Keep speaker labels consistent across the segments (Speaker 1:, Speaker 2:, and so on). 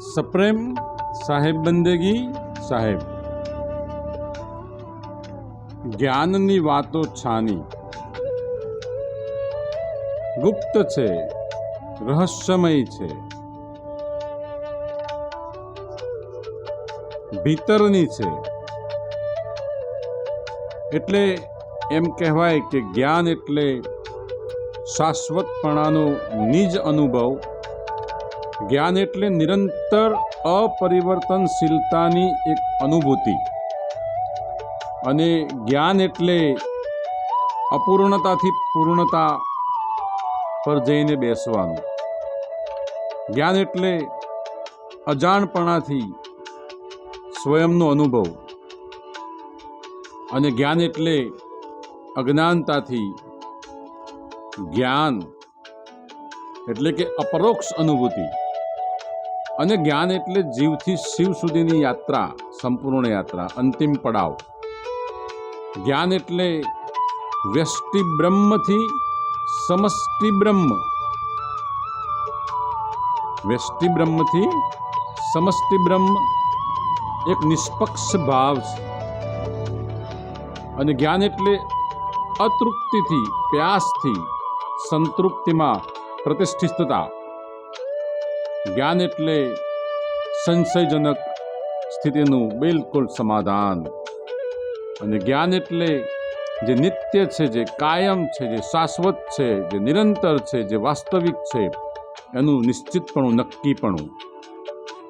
Speaker 1: સપ્રેમ સાહેબ બંદેગી સાહેબ જ્ઞાનની વાતો છાની ગુપ્ત છે, રહસ્યમય છે, ભીતરની છે. એટલે એમ કહેવાય કે જ્ઞાન એટલે શાશ્વતપણાનો નિજ અનુભવ. જ્ઞાન એટલે નિરંતર અપરિવર્તનશીલતાની એક અનુભૂતિ, અને જ્ઞાન એટલે અપૂર્ણતાથી પૂર્ણતા પર જઈને બેસવાનું. જ્ઞાન એટલે અજાણપણાથી સ્વયંનો અનુભવ, અને જ્ઞાન એટલે અજ્ઞાનતાથી જ્ઞાન એટલે કે અપરોક્ષ અનુભૂતિ. અને જ્ઞાન એટલે જીવથી શિવ સુધીની યાત્રા, સંપૂર્ણ યાત્રા, અંતિમ પડાવ. જ્ઞાન એટલે વ્યષ્ટિ બ્રહ્મથી સમષ્ટિ બ્રહ્મ, વ્યષ્ટિ બ્રહ્મથી સમષ્ટિ બ્રહ્મ એક નિષ્પક્ષ ભાવ છે. અને જ્ઞાન એટલે અતૃપ્તિથી પ્યાસથી સંતૃપ્તિમાં પ્રતિષ્ઠિતતા. જ્ઞાન એટલે સંશયજનક સ્થિતિનું બિલકુલ સમાધાન. અને જ્ઞાન એટલે જે નિત્ય છે, જે કાયમ છે, જે શાશ્વત છે, જે નિરંતર છે, જે વાસ્તવિક છે, એનું નિશ્ચિતપણું, નક્કીપણું.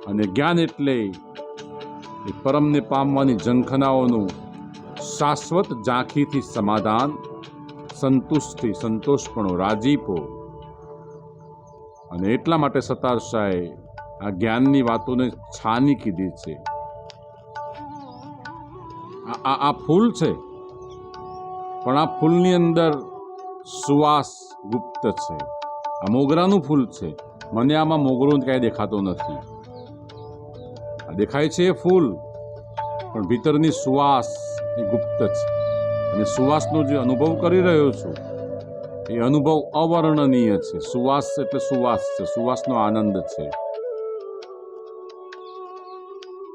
Speaker 1: અને જ્ઞાન એટલે એ પરમને પામવાની ઝંખનાઓનું શાશ્વત ઝાંખીથી સમાધાન, સંતુષ્ટિ, સંતોષપણું, રાજીપો. અને એટલા માટે સતાર શાહે આ જ્ઞાનની વાતોને છાની કીધી છે. આ ફૂલ છે, પણ આ ફૂલની અંદર સુવાસ ગુપ્ત છે. આ મોગરાનું ફૂલ છે, મને આમાં મોગરો કાંઈ દેખાતો નથી. આ દેખાય છે એ ફૂલ, પણ ભીતરની સુવાસ એ ગુપ્ત છે. અને સુવાસનો જે અનુભવ કરી રહ્યો છું એ અનુભવ અવર્ણનીય છે. સુવાસ એટલે સુવાસ છે, સુવાસનો આનંદ છે.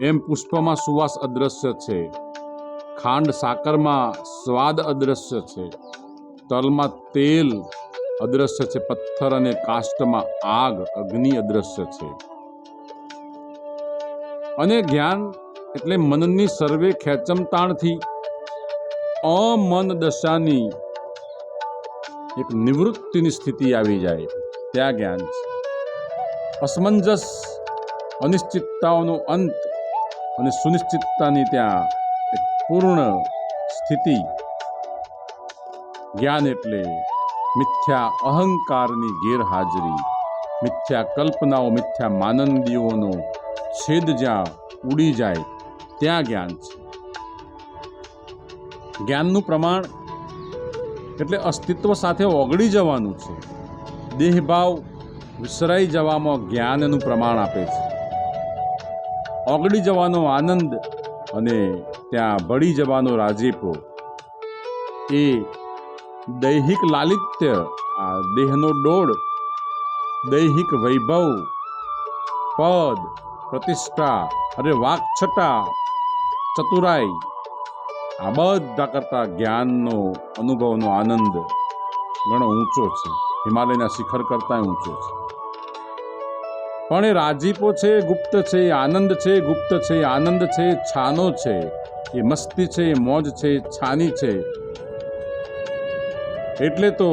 Speaker 1: એમ પુષ્પમાં સુવાસ અદ્રશ્ય છે, ખાંડ સાકરમાં સ્વાદ અદ્રશ્ય છે, તલમાં તેલ અદ્રશ્ય છે, પથ્થર અને કાષ્ટમાં આગ, અગ્નિ અદ્રશ્ય છે. અને જ્ઞાન એટલે મનની સર્વે ખેંચમતાણથી અમન દશાની એક નિવૃત્તિની સ્થિતિ આવી જાય, ત્યાં જ્ઞાન છે. અસમંજસ, અનિશ્ચિતતાઓનો અંત અને સુનિશ્ચિતતાની ત્યાં એક પૂર્ણ સ્થિતિ. જ્ઞાન એટલે મિથ્યા અહંકારની ગેરહાજરી, મિથ્યા કલ્પનાઓ, મિથ્યા માનંદીઓનો છેદ જ્યાં ઉડી જાય, ત્યાં જ્ઞાન છે. જ્ઞાનનું પ્રમાણ એટલે અસ્તિત્વ સાથે ઓગળી જવાનું છે. દેહભાવ વિસરાઈ જવામાં જ્ઞાન એનું પ્રમાણ આપે છે. ઓગળી જવાનો આનંદ અને ત્યાં ભળી જવાનો રાજીપો, એ દૈહિક લાલિત્ય, આ દેહનો ડોળ, દૈહિક વૈભવ, પદ, પ્રતિષ્ઠા, અરે વાકછટા, ચતુરાઈ, આ બધા કરતા જ્ઞાનનો અનુભવનો આનંદ ઘણો ઊંચો છે, હિમાલયના શિખર કરતાં ઊંચો છે. પણ એ રાજીપો છે, ગુપ્ત છે, એ આનંદ છે, ગુપ્ત છે, એ આનંદ છે, છાનો છે, એ મસ્તી છે, એ મોજ છે, છાની છે. એટલે તો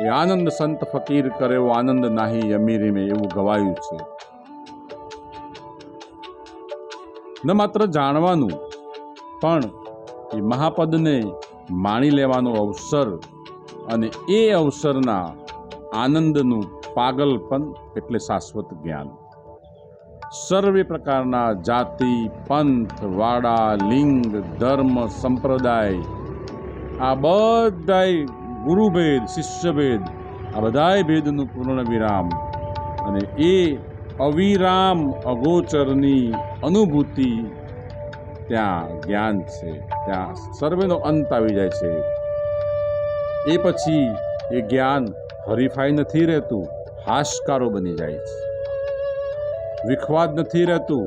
Speaker 1: એ આનંદ સંત ફકીર કરે એવો આનંદ નાહી અમીરી મેં, એવું ગવાયું છે. ન માત્ર જાણવાનું, પણ એ મહાપદને માણી લેવાનો અવસર, અને એ અવસરના આનંદનું પાગલપન એટલે શાશ્વત જ્ઞાન. સર્વે પ્રકારના જાતિ, પંથ, વાડા, લિંગ, ધર્મ, સંપ્રદાય, આ બધાય ગુરુભેદ, શિષ્યભેદ, આ બધાય ભેદનું પૂર્ણ વિરામ, અને એ અવિરામ અગોચરની અનુભૂતિ, ત્યાં જ્ઞાન છે. ત્યાં સર્વેનો અંત આવી જાય છે. એ પછી એ જ્ઞાન હરીફાઈ નથી રહેતું, હાશકારો બની જાય છે. વિખવાદ નથી રહેતું,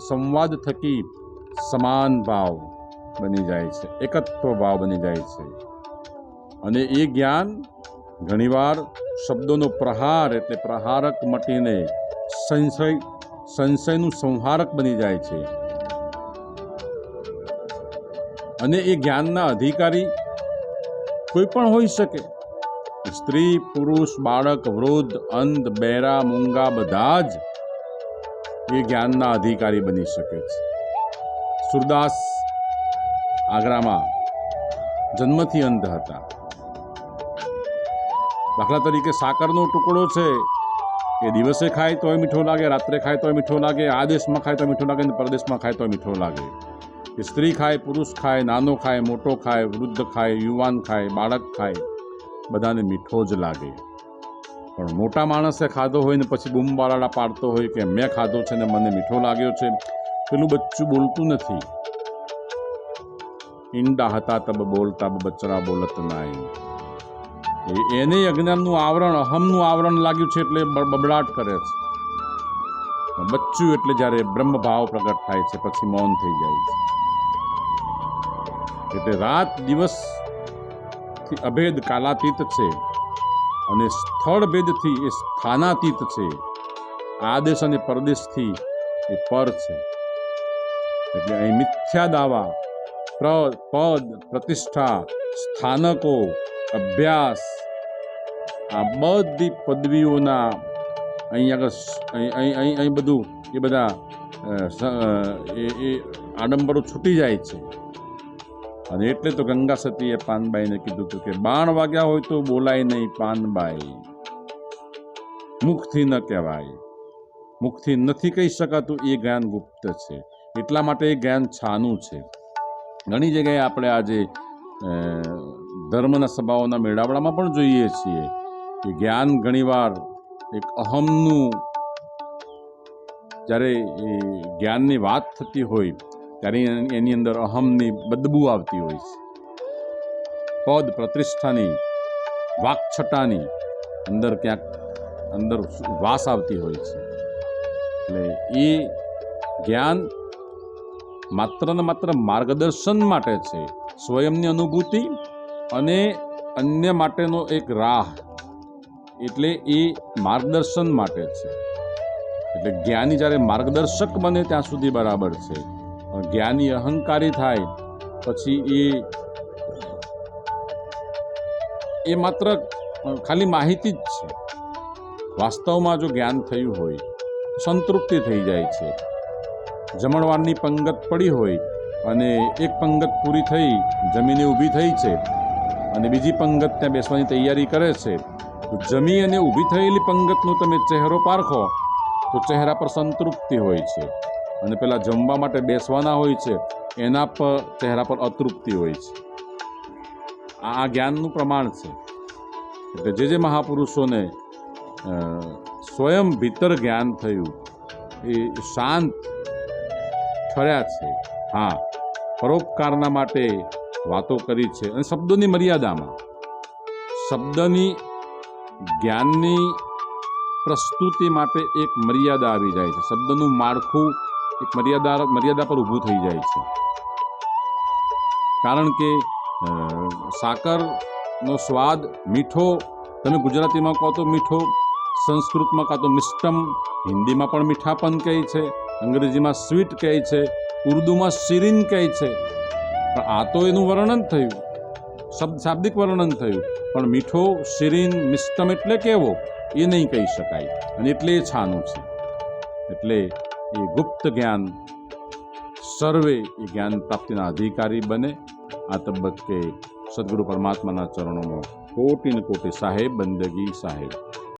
Speaker 1: સંવાદ થકી સમાન ભાવ બની જાય છે, એકત્વ ભાવ બની જાય છે. અને એ જ્ઞાન ઘણીવાર શબ્દોનો પ્રહાર એટલે પ્રહારક મટીને સંશયનું સંહારક બની જાય છે. અને એ જ્ઞાનના અધિકારી કોઈ પણ હોઈ શકે. સ્ત્રી, પુરુષ, બાળક, વૃદ્ધ, અંધ, બહેરા, મૂંગા બધા જ એ જ્ઞાનના અધિકારી બની શકે છે. સુરદાસ આગ્રામાં જન્મથી અંધ હતા. દાખલા તરીકે સાકરનો ટુકડો છે એ દિવસે ખાય તોય મીઠો લાગે, રાત્રે ખાય તોય મીઠો લાગે, આ દેશમાં ખાય તો મીઠો લાગે અને પરદેશમાં ખાય તો મીઠો લાગે. એ સ્ત્રી ખાય, પુરુષ ખાય, નાનો ખાય, મોટો ખાય, વૃદ્ધ ખાય, યુવાન ખાય, બાળક ખાય, બધાને મીઠો જ લાગે. પણ મોટા માણસે ખાધો હોય ને પછી બૂમ બારાડા પાડતો હોય કે મેં ખાધો છે ને મને મીઠો લાગ્યો છે, પેલું બચ્ચું બોલતું નથી. ઈંડા હતા તબ બોલતા બચ્ચરા બોલત નાય. એને અજ્ઞાનનું આવરણ, અહમનું આવરણ લાગ્યું છે એટલે બબડાટ કરે છે. બચ્ચું એટલે જ્યારે બ્રહ્મભાવ પ્રગટ થાય છે પછી મૌન થઈ જાય છે. એટલે રાત દિવસથી અભેદ કાલાતીત છે અને સ્થળ ભેદથી એ સ્થાનાતીત છે. આદેશ અને પરદેશથી એ પર છે. એટલે અહીં મિથ્યા દાવા, પદ, પ્રતિષ્ઠા, સ્થાનકો, અભ્યાસ, આ બધી પદવીઓના અહીં આગળ અહીં બધું એ બધા એ આડંબરો છૂટી જાય છે. અને એટલે તો ગંગા સતીએ પાનબાઈને કીધું હતું કે બાણ વાગ્યા હોય તો બોલાય નહીં પાનબાઈ, મુખથી ન કહેવાય. મુખથી નથી કહી શકાતું એ જ્ઞાન ગુપ્ત છે. એટલા માટે એ જ્ઞાન છાનું છે. ઘણી જગ્યાએ આપણે આજે ધર્મના સભાઓના મેળાવડામાં પણ જોઈએ છીએ કે જ્ઞાન ઘણીવાર એક અહમનું, જ્યારે એ જ્ઞાનની વાત થતી હોય ત્યારે એની અંદર અહમની બદબુ આવતી હોય છે. પદ પ્રતિષ્ઠાની, વાકછટાની અંદર ક્યાંક અંદર વાસ આવતી હોય છે. એટલે એ જ્ઞાન માત્ર ને માત્ર માર્ગદર્શન માટે છે, સ્વયંની અનુભૂતિ અને અન્ય માટેનો એક રાહ. એટલે એ માર્ગદર્શન માટે છે. એટલે જ્ઞાની જ્યારે માર્ગદર્શક બને ત્યાં સુધી બરાબર છે. જ્ઞાની અહંકારી થાય પછી એ માત્ર ખાલી માહિતી જ છે. વાસ્તવમાં જો જ્ઞાન થયું હોય સંતૃપ્તિ થઈ જાય છે. જમણવારની પંગત પડી હોય અને એક પંગત પૂરી થઈ, જમીને ઊભી થઈ છે અને બીજી પંગત ત્યાં બેસવાની તૈયારી કરે છે, તો જમી અને ઊભી થયેલી પંગતનો તમે ચહેરો પારખો તો ચહેરા પર સંતૃપ્તિ હોય છે અને પેલા જમવા માટે બેસવાના હોય છે એના પર ચહેરા પર અતૃપ્તિ હોય છે. આ જ્ઞાનનું પ્રમાણ છે. એટલે જે મહાપુરુષોને સ્વયં ભીતર જ્ઞાન થયું એ શાંત ઠર્યા છે. હા, પરોપકારના માટે વાતો કરી છે અને શબ્દોની મર્યાદામાં. શબ્દની જ્ઞાનની પ્રસ્તુતિ માટે એક મર્યાદા આવી જાય છે. શબ્દનું માળખું એક મર્યાદા પર ઊભું થઈ જાય છે. કારણ કે સાકરનો સ્વાદ મીઠો, તમે ગુજરાતીમાં કહો તો મીઠો, સંસ્કૃતમાં કહો તો મિષ્ટમ, હિન્દીમાં પણ મીઠાપન કહે છે, અંગ્રેજીમાં સ્વીટ કહે છે, ઉર્દુમાં શિરીન કહે છે. પણ આ તો એનું વર્ણન થયું, શાબ્દિક વર્ણન થયું. પણ મીઠો, શિરીન, મિષ્ટમ એટલે કેવો એ નહીં કહી શકાય. અને એટલે એ છાનું છે. એટલે એ ગુપ્ત જ્ઞાન સર્વે એ જ્ઞાન પ્રાપ્તિના અધિકારી બને. આ તબક્કે સદગુરુ પરમાત્માના ચરણોમાં કોટિ ને કોટિ સાહેબ બંદગી સાહેબ.